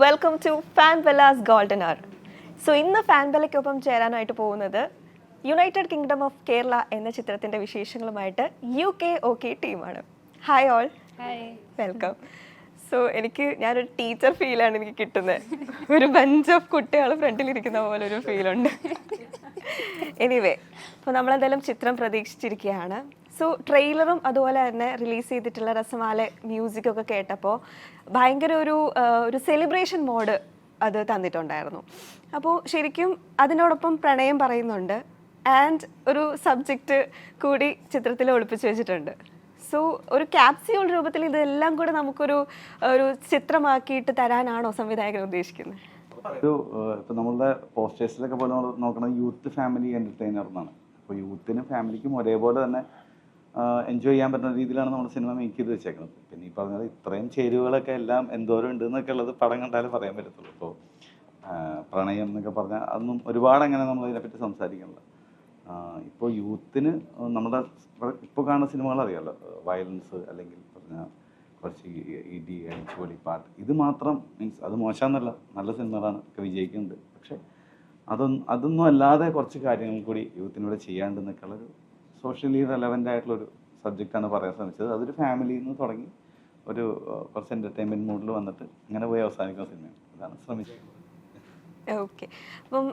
Welcome to fan Bella's golden hour. So ഇന്ന് fan ബെല്ലയ്ക്കൊപ്പം ചേരാനായിട്ട് പോകുന്നത് യുണൈറ്റഡ് കിങ്ഡം ഓഫ് കേരള എന്ന ചിത്രത്തിൻ്റെ വിശേഷങ്ങളുമായിട്ട് UK ടീമാണ്. Hi all, welcome. സോ ഞാനൊരു ടീച്ചർ ഫീലാണ് എനിക്ക് കിട്ടുന്നത്. ഒരു ബഞ്ച് ഓഫ് കുട്ടികൾ ഫ്രണ്ടിലിരിക്കുന്ന പോലെ ഒരു ഫീലുണ്ട്. എനിവേ, അപ്പോൾ നമ്മളെന്തായാലും ചിത്രം പ്രതീക്ഷിച്ചിരിക്കുകയാണ്. സോ ട്രെയിലറും അതുപോലെ തന്നെ റിലീസ് ചെയ്തിട്ടുള്ള രസമാല മ്യൂസിക്കൊക്കെ കേട്ടപ്പോൾ ഭയങ്കര ഒരു സെലിബ്രേഷൻ മോഡ് അത് തന്നിട്ടുണ്ടായിരുന്നു. അപ്പോൾ ശരിക്കും അതിനോടൊപ്പം പ്രണയം പറയുന്നുണ്ട് ആൻഡ് ഒരു സബ്ജക്റ്റ് കൂടി ചിത്രത്തിൽ ഒളിപ്പിച്ച് വെച്ചിട്ടുണ്ട്. സോ ഒരു ക്യാപ്സ്യൂൾ രൂപത്തിൽ ഇതെല്ലാം കൂടെ നമുക്കൊരു ചിത്രമാക്കിയിട്ട് തരാനാണോ സംവിധായകൻ ഉദ്ദേശിക്കുന്നത്? ഇപ്പം നമ്മളുടെ പോസ്റ്റേഴ്സിലൊക്കെ പോലെ നമ്മൾ നോക്കുന്നത് യൂത്ത് ഫാമിലി എൻ്റർടൈനർ എന്നാണ്. അപ്പോൾ യൂത്തിനും ഫാമിലിക്കും ഒരേപോലെ തന്നെ എൻജോയ് ചെയ്യാൻ പറ്റുന്ന രീതിയിലാണ് നമ്മൾ സിനിമ മേക്ക് ചെയ്ത് വെച്ചേക്കുന്നത്. പിന്നെ ഈ പറഞ്ഞത് ഇത്രയും ചേരുവകളൊക്കെ എല്ലാം എന്തോരം ഉണ്ട് എന്നൊക്കെ ഉള്ളത് പടം കണ്ടാലും പറയാൻ പറ്റത്തുള്ളൂ. ഇപ്പോൾ പ്രണയം എന്നൊക്കെ പറഞ്ഞാൽ അതൊന്നും ഒരുപാട് അങ്ങനെ നമ്മൾ അതിനെപ്പറ്റി സംസാരിക്കണില്ല. ഇപ്പോൾ യൂത്തിന് നമ്മുടെ ഇപ്പോൾ കാണുന്ന സിനിമകൾ അറിയാമല്ലോ, വയലൻസ് അല്ലെങ്കിൽ പറഞ്ഞാൽ കുറച്ച് ഇടി അടിച്ചുപൊളി പാട്ട്, ഇത് മാത്രം മീൻസ് അത് മോശമെന്നല്ല, നല്ല സിനിമകളാണ്, ഒക്കെ വിജയിക്കുന്നുണ്ട്. പക്ഷേ അതൊന്നും അല്ലാതെ കുറച്ച് കാര്യങ്ങൾ കൂടി യൂത്തിനൂടെ ചെയ്യാണ്ടെന്നൊക്കെ ഉള്ളൊരു സോഷ്യലി റെലവൻ്റ് ആയിട്ടുള്ളൊരു സബ്ജക്റ്റാണ് പറയാൻ ശ്രമിച്ചത്. അതൊരു ഫാമിലിയിൽ നിന്ന് തുടങ്ങി ഒരു കുറച്ച് എൻ്റർടൈൻമെൻറ്റ് മൂഡിൽ വന്നിട്ട് അങ്ങനെ പോയി അവസാനിക്കുന്ന സിനിമയാണ്. അതാണ് ശ്രമിച്ചത്. ഓക്കെ. അപ്പം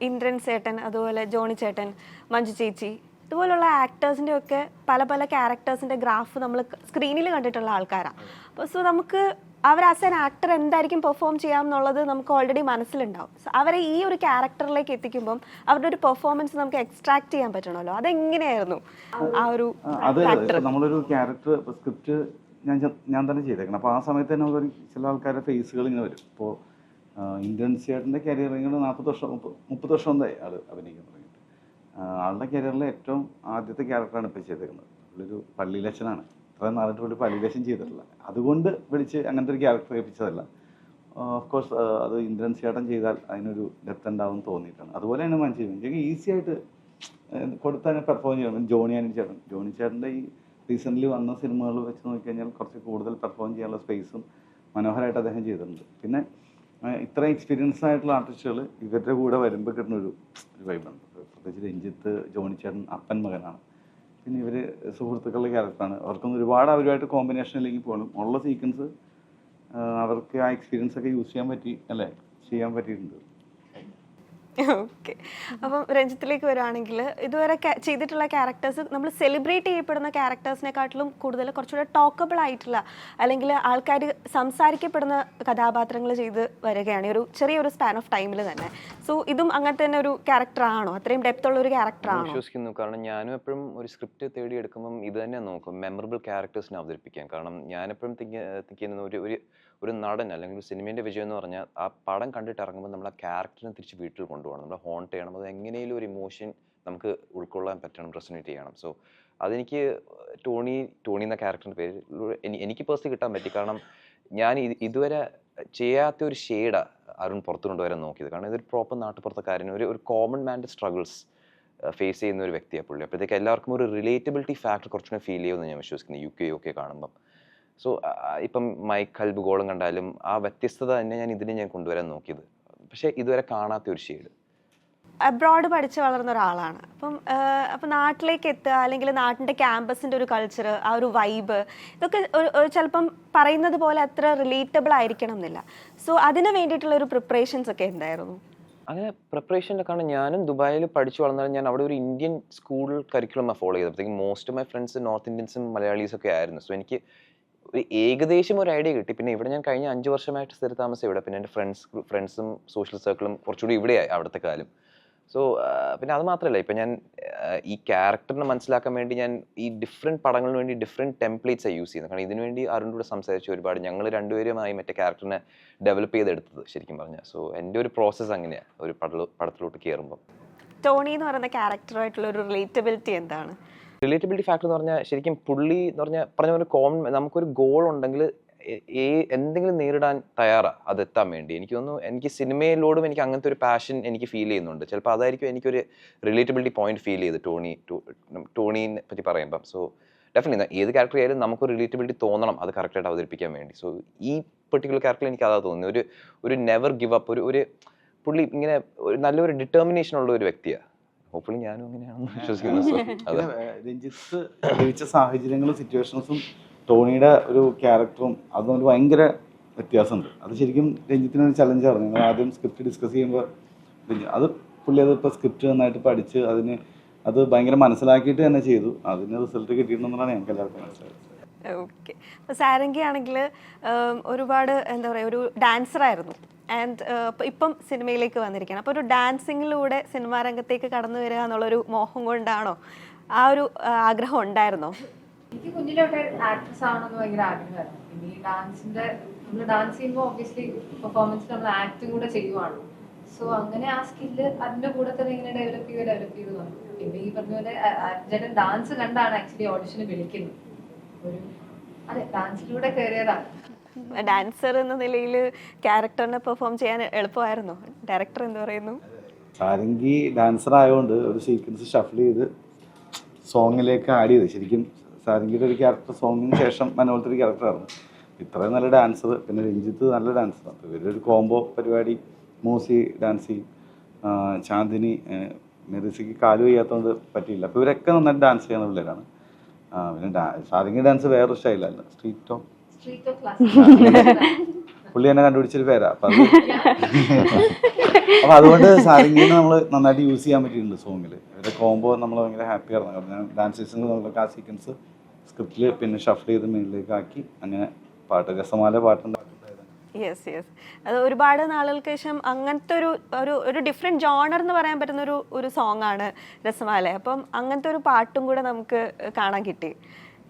ഇന്ദ്രൻ ചേട്ടൻ, അതുപോലെ ജോണി ചേട്ടൻ, മഞ്ജു ചേച്ചി, ഇതുപോലുള്ള ആക്ടേഴ്സിൻ്റെ ഒക്കെ പല പല ക്യാരക്ടേഴ്സിൻ്റെ ഗ്രാഫ് നമ്മൾ സ്ക്രീനിൽ കണ്ടിട്ടുള്ള ആൾക്കാരാണ്. അപ്പോൾ സോ നമുക്ക് അവർ ആസ് ആൻ ആക്ടർ എന്തായിരിക്കും പെർഫോം ചെയ്യാം എന്നുള്ളത് നമുക്ക് ഓൾറെഡി മനസ്സിലുണ്ടാവും. സോ അവരെ ഈ ഒരു ക്യാരക്ടറിലേക്ക് എത്തിക്കുമ്പം അവരുടെ ഒരു പെർഫോമൻസ് നമുക്ക് എക്സ്ട്രാക്ട് ചെയ്യാൻ പറ്റണമല്ലോ, അതെങ്ങനെയായിരുന്നു ആ ഒരു നമ്മളൊരു ക്യാരക്ടർ സ്ക്രിപ്റ്റ് ഞാൻ തന്നെ ചെയ്തേക്കണം. അപ്പോൾ ആ സമയത്ത് തന്നെ നമുക്കൊരു ചില ആൾക്കാരുടെ ഫേസുകൾ ഇങ്ങനെ വരും. ഇപ്പോൾ ഇന്ത്യൻ ചേട്ടൻ്റെ കരിയർ ഇങ്ങനെ 30 വർഷം എന്തായി ആൾ അഭിനയിക്കാൻ തുടങ്ങിയിട്ട്. ആളുടെ കരിയറിലെ ഏറ്റവും ആദ്യത്തെ ക്യാരക്ടറാണ് ഇപ്പോൾ ചെയ്തേക്കുന്നത്. പുള്ളിയൊരു പള്ളിയിലച്ഛനാണ്. അത്രയും നാളിട്ട് പുള്ളി പള്ളിയിലച്ഛൻ ചെയ്തിട്ടില്ല. അതുകൊണ്ട് വിളിച്ച് അങ്ങനത്തെ ഒരു ക്യാരക്ടർ ഏൽപ്പിച്ചതല്ല. ഓഫ് കോഴ്സ് അത് ഇന്ദ്രൻ ചേട്ടൻ ചെയ്താൽ അതിനൊരു ഡെപ്ത് ഉണ്ടാവും തോന്നിയിട്ടാണ്. അതുപോലെയാണ് മഞ്ജു ഈസി ആയിട്ട് കൊടുത്താൽ പെർഫോം ചെയ്യണം. ജോണി ചേട്ടൻ്റെ ഈ റീസെൻ്റ്ലി വന്ന സിനിമകൾ വെച്ച് നോക്കിക്കഴിഞ്ഞാൽ കുറച്ച് കൂടുതൽ പെർഫോം ചെയ്യാനുള്ള സ്പേസും മനോഹരമായിട്ട് അദ്ദേഹം ചെയ്തിട്ടുണ്ട്. പിന്നെ ഇത്ര എക്സ്പീരിയൻസ്ഡ് ആയിട്ടുള്ള ആർട്ടിസ്റ്റുകൾ ഇവരുടെ കൂടെ വരുമ്പോൾ കിട്ടുന്ന ഒരു വൈബുണ്ട്. പ്രത്യേകിച്ച് രഞ്ജിത്ത്, ജോണി ചേട്ടൻ അപ്പൻ മകനാണ്. പിന്നെ ഇവർ സുഹൃത്തുക്കളുടെ ക്യാരക്ടറാണ്. അവർക്കൊന്നും ഒരുപാട് അവരുമായിട്ട് കോമ്പിനേഷൻ ഇല്ലെങ്കിൽ പോലും ഉള്ള സീക്വൻസ് അവർക്ക് ആ എക്സ്പീരിയൻസ് ഒക്കെ യൂസ് ചെയ്യാൻ പറ്റിയിട്ടുണ്ട്. ഓക്കെ. അപ്പം രഞ്ജിത്തിലേക്ക് വരുവാണെങ്കിൽ ഇതുവരെ ചെയ്തിട്ടുള്ള ക്യാരക്ടേഴ്സ് നമ്മൾ സെലിബ്രേറ്റ് ചെയ്യപ്പെടുന്ന ക്യാരക്ടേഴ്സിനെക്കാട്ടിലും കൂടുതൽ കുറച്ചുകൂടെ ടോക്കബിൾ ആയിട്ടുള്ള അല്ലെങ്കിൽ ആൾക്കാർ സംസാരിക്കപ്പെടുന്ന കഥാപാത്രങ്ങൾ ചെയ്ത് വരികയാണ് ഒരു ചെറിയൊരു സ്പാൻ ഓഫ് ടൈമിൽ തന്നെ. സോ ഇതും അങ്ങനത്തെ തന്നെ ഒരു ക്യാരക്ടറാണോ? അത്രയും ഡെപ്ത് ഉള്ള ഒരു ക്യാരക്ടറാണോ? വിശ്വസിക്കുന്നു. കാരണം ഞാനും എപ്പോഴും ഒരു സ്ക്രിപ്റ്റ് തേടിയെടുക്കുമ്പം ഇത് തന്നെ നോക്കും, മെമ്മറബിൾ ക്യാരക്ടേഴ്സിനെ അവതരിപ്പിക്കാൻ. കാരണം ഞാനെപ്പോഴും തിങ്കിക്കുന്ന ഒരു നടൻ അല്ലെങ്കിൽ ഒരു സിനിമേൻ്റെ വിജയം എന്ന് പറഞ്ഞാൽ ആ പടം കണ്ടിട്ട് ഇറങ്ങുമ്പോൾ നമ്മൾ ആ ക്യാരക്ടറിനെ തിരിച്ച് വീട്ടിൽ കൊണ്ടുപോകണം, നമ്മൾ ഹോണ്ട് ചെയ്യണം, അത് എങ്ങനെയും ഒരു ഇമോഷൻ നമുക്ക് ഉൾക്കൊള്ളാൻ പറ്റണം, റെസൊനേറ്റ് ചെയ്യണം. സോ അതെനിക്ക് ടോണി എന്ന ക്യാരക്ടറിൻ്റെ പേര് എനിക്ക് പേഴ്സണലി കിട്ടാൻ പറ്റി. കാരണം ഞാൻ ഇതുവരെ ചെയ്യാത്ത ഒരു ഷെയ്ഡാണ് അരുൺ പുറത്തു കൊണ്ടുവരാൻ നോക്കിയത്. കാരണം ഇതൊരു പ്രോപ്പർ നാട്ടുപുറത്തുകാരന് ഒരു കോമൺ മാൻ്റെ സ്ട്രഗിൾസ് ഫേസ് ചെയ്യുന്ന ഒരു വ്യക്തിയാണ് പുള്ളി. അപ്പോഴത്തേക്ക് എല്ലാവർക്കും ഒരു റിലേറ്റബിലിറ്റി ഫാക്ടർ കുറച്ചുകൂടെ ഫീൽ ചെയ്യുമെന്ന് ഞാൻ വിശ്വസിക്കുന്നു UK കാണുമ്പം. സോ ഇപ്പം മൈക്ക് ഹൽബ് കണ്ടാലും ആ വ്യത്യസ്തത തന്നെ ഞാൻ കൊണ്ടുവരാൻ നോക്കിയത്. പക്ഷേ ഇതുവരെ കാണാത്ത ഒരു ഷെയ്ഡ്. അബ്രോഡ് പഠിച്ച് വളർന്ന ഒരാളാണ്. അപ്പം നാട്ടിലേക്ക് എത്തുക അല്ലെങ്കിൽ നാട്ടിൻ്റെ ക്യാമ്പസിൻ്റെ ഒരു കൾച്ചർ, ആ ഒരു വൈബ്, ഇതൊക്കെ ചിലപ്പം പറയുന്നത് പോലെ അത്ര റിലേറ്റബിൾ ആയിരിക്കണം എന്നില്ല. സോ അതിന് വേണ്ടിയിട്ടുള്ള ഒരു പ്രിപ്പറേഷൻസ് ഒക്കെ എന്തായിരുന്നു? അങ്ങനെ പ്രിപ്പറേഷൻ്റെ കാരണം ഞാനും ദുബായിൽ പഠിച്ചു വളർന്നാലും ഞാൻ അവിടെ ഒരു ഇന്ത്യൻ സ്കൂൾ കരിക്കുലമാണ് ഫോളോ ചെയ്തപ്പോഴത്തേക്കും most of my friends north ഇന്ത്യൻസും മലയാളീസൊക്കെ ആയിരുന്നു. സോ എനിക്ക് ഏകദേശം ഒരു ഐഡിയ കിട്ടി. പിന്നെ ഇവിടെ ഞാൻ കഴിഞ്ഞ 5 വർഷമായിട്ട് സ്ഥിര താമസം ഇവിടെ. പിന്നെ എൻ്റെ ഫ്രണ്ട്സും സോഷ്യൽ സർക്കിളും കുറച്ചുകൂടി ഇവിടെയായി അവിടുത്തെ കാലം. സോ പിന്നെ അത് മാത്രമല്ല, ഇപ്പം ഞാൻ ഈ ക്യാരക്ടറിനെ മനസ്സിലാക്കാൻ വേണ്ടി ഞാൻ ഈ ഡിഫറെൻറ്റ് പടങ്ങൾക്ക് വേണ്ടി ഡിഫറെൻറ്റ് ടെംപ്ലേറ്റ്സാണ് യൂസ് ചെയ്യുന്നത്. കാരണം ഇതിനു വേണ്ടി അരുണിൻ്റെ കൂടെ സംസാരിച്ച് ഒരുപാട് ഞങ്ങൾ രണ്ടുപേരുമായി മറ്റേ ക്യാരക്ടറിനെ ഡെവലപ്പ് ചെയ്തെടുത്തത് ശരിക്കും പറഞ്ഞാൽ. സോ എൻ്റെ ഒരു പ്രോസസ്സ് അങ്ങനെയാണ് ഒരു പടത്തിലോട്ട് കയറുമ്പം. ടോണി എന്ന് പറയുന്ന ക്യാരക്ടറായിട്ടുള്ള ഒരു റിലേറ്റബിലിറ്റി എന്താണ്? റിലേറ്റബിലിറ്റി ഫാക്ടർ എന്ന് പറഞ്ഞാൽ ശരിക്കും പുള്ളി എന്ന് പറഞ്ഞ പോലെ നമുക്കൊരു ഗോൾ ഉണ്ടെങ്കിൽ എന്തെങ്കിലും നേരിടാൻ തയ്യാറാണ് അതെത്താൻ വേണ്ടി. എനിക്ക് തോന്നുന്നു എനിക്ക് സിനിമയിലോടും എനിക്ക് അങ്ങനത്തെ ഒരു പാഷൻ എനിക്ക് ഫീൽ ചെയ്യുന്നുണ്ട്. ചിലപ്പോൾ അതായിരിക്കും എനിക്കൊരു റിലേറ്റബിലിറ്റി പോയിന്റ് ഫീൽ ചെയ്ത് ടോണീനെ പറ്റി പറയുമ്പം. സോ ഡെഫിനറ്റ്ലി ഏത് ക്യാരക്ടർ ആയാലും നമുക്കൊരു റിലേറ്റബിലിറ്റി തോന്നണം അത് കറക്റ്റായിട്ട് അവതരിപ്പിക്കാൻ വേണ്ടി. സോ ഈ പെർട്ടിക്കുലർ ക്യാരക്ടറിൽ എനിക്ക് അതാ തോന്നുന്നത്. ഒരു നെവർ ഗിവ് അപ്പ്, ഒരു പുള്ളി ഇങ്ങനെ നല്ലൊരു ഡിറ്റർമിനേഷൻ ഉള്ള ഒരു വ്യക്തിയാണ്. ഹോപ്പ്ഫുള്ളി ഞാനും അങ്ങനെയാണെന്ന് വിശ്വസിക്കുന്നു. പിന്നെ രഞ്ജിത്ത് ജീവിച്ച സാഹചര്യങ്ങളും സിറ്റുവേഷൻസും ടോണിയുടെ ഒരു ക്യാരക്ടറും അതും ഒരു ഭയങ്കര വ്യത്യാസമുണ്ട്. അത് ശരിക്കും രഞ്ജിത്തിനൊരു ചലഞ്ചായിരുന്നു. ഞങ്ങൾ ആദ്യം സ്ക്രിപ്റ്റ് ഡിസ്കസ് ചെയ്യുമ്പോൾ അത് പുള്ളി അത് ഇപ്പോൾ സ്ക്രിപ്റ്റ് നന്നായിട്ട് പഠിച്ച് അത് ഭയങ്കര മനസ്സിലാക്കിയിട്ട് തന്നെ ചെയ്തു. അതിന് റിസൾട്ട് കിട്ടിയിട്ടുണ്ടെന്നാണ് ഞങ്ങൾക്ക് എല്ലാവർക്കും മനസ്സിലായത്. ഓക്കെ. അപ്പോൾ സാരംഗി ആണെങ്കിൽ ഒരുപാട് എന്താ പറയുക, ഒരു ഡാൻസറായിരുന്നു. ആൻഡ് ഇപ്പം സിനിമയിലേക്ക് വന്നിരിക്കുകയാണ്. അപ്പോൾ ഒരു ഡാൻസിങ്ങിലൂടെ സിനിമാ രംഗത്തേക്ക് കടന്നു വരിക എന്നുള്ളൊരു മോഹം കൊണ്ടാണോ, ആ ഒരു ആഗ്രഹം ഉണ്ടായിരുന്നോ? എനിക്ക് കുഞ്ഞിലോട്ട് ആക്ട്രസ് ആവണമെന്ന് ഭയങ്കര ആഗ്രഹമായിരുന്നു. പിന്നെ ഈ നമ്മൾ ഡാൻസ് ചെയ്യുമ്പോൾ ഒബ്വിയസ്ലി പെർഫോമൻസ് നമ്മൾ ആക്ടിങ് കൂടെ ചെയ്യുവാണ്. സോ അങ്ങനെ ആ സ്കില്ല് അതിന്റെ കൂടെ തന്നെ ഇങ്ങനെ ഡെവലപ്പ് ചെയ്ത് വന്നു. പിന്നെ ഈ പറഞ്ഞ പോലെ ചേട്ടൻ ഡാൻസ് കണ്ടാണ് ആക്ച്വലി ഓഡിഷന് വിളിക്കുന്നത്. അതെ, ഡാൻസിലൂടെ കയറിയതാണ്. ഡാൻസർ എന്ന നിലയിൽ ക്യാരക്ടറിനെ പെർഫോം ചെയ്യാൻ എളുപ്പമായിരുന്നു. ഡയറക്ടർ എന്ത് പറയുന്നു? സാരംഗി ഡാൻസർ ആയതുകൊണ്ട് ഒരു സീക്വൻസ് ഷഫിൾ ചെയ്ത് സോങ്ങിലേക്ക് ആഡ് ചെയ്ത്, ശരിക്കും സാരംഗിയുടെ ഒരു ക്യാരക്ടർ സോങ്ങിന് ശേഷം മനോഹരത്തെ ഒരു ക്യാരക്ടറായിരുന്നു. ഇത്രയും നല്ല ഡാൻസർ, പിന്നെ രഞ്ജിത്ത് നല്ല ഡാൻസർ. അപ്പോൾ ഇവരൊരു കോംബോ പരിപാടി. മൂസി ഡാൻസ് ചെയ്യും, ചാന്ദിനി, മെറിസിക്ക് കാല് വയ്യാത്തതുകൊണ്ട് പറ്റിയില്ല. അപ്പോൾ ഇവരൊക്കെ നന്നായിട്ട് ഡാൻസ് ചെയ്യുന്ന പിള്ളേരാണ്. പിന്നെ സാരംഗി ഡാൻസ് വേറൊരു സ്റ്റൈലല്ല, സ്ട്രീറ്റോ പുള്ളി തന്നെ കണ്ടുപിടിച്ചൊരു പേരാ. അപ്പം അപ്പോൾ അതുകൊണ്ട് സാരംഗിനെ നമ്മൾ നന്നായിട്ട് യൂസ് ചെയ്യാൻ പറ്റിയിട്ടുണ്ട് സോങ്ങിൽ. ഇവരുടെ കോംബോ നമ്മൾ ഭയങ്കര ഹാപ്പി ആയിരുന്നു. കാരണം ഡാൻസേഴ്സിന് നമ്മളൊക്കെ ആ സീക്വൻസ് സ്ക്രിപ്റ്റിൽ പിന്നെ ഷഫിൾ ചെയ്ത് മെയിനിലേക്ക് ആക്കി അങ്ങനെ രസമാല പാട്ടുണ്ടാക്കി. യെസ് യെസ്, അത് ഒരുപാട് നാളുകൾക്ക് ശേഷം അങ്ങനത്തെ ഒരു ഡിഫറെൻറ്റ് ജോണർ എന്ന് പറയാൻ പറ്റുന്ന ഒരു സോങ് ആണ് രസമാല. അപ്പം അങ്ങനത്തെ ഒരു പാട്ടും കൂടെ നമുക്ക് കാണാൻ കിട്ടി.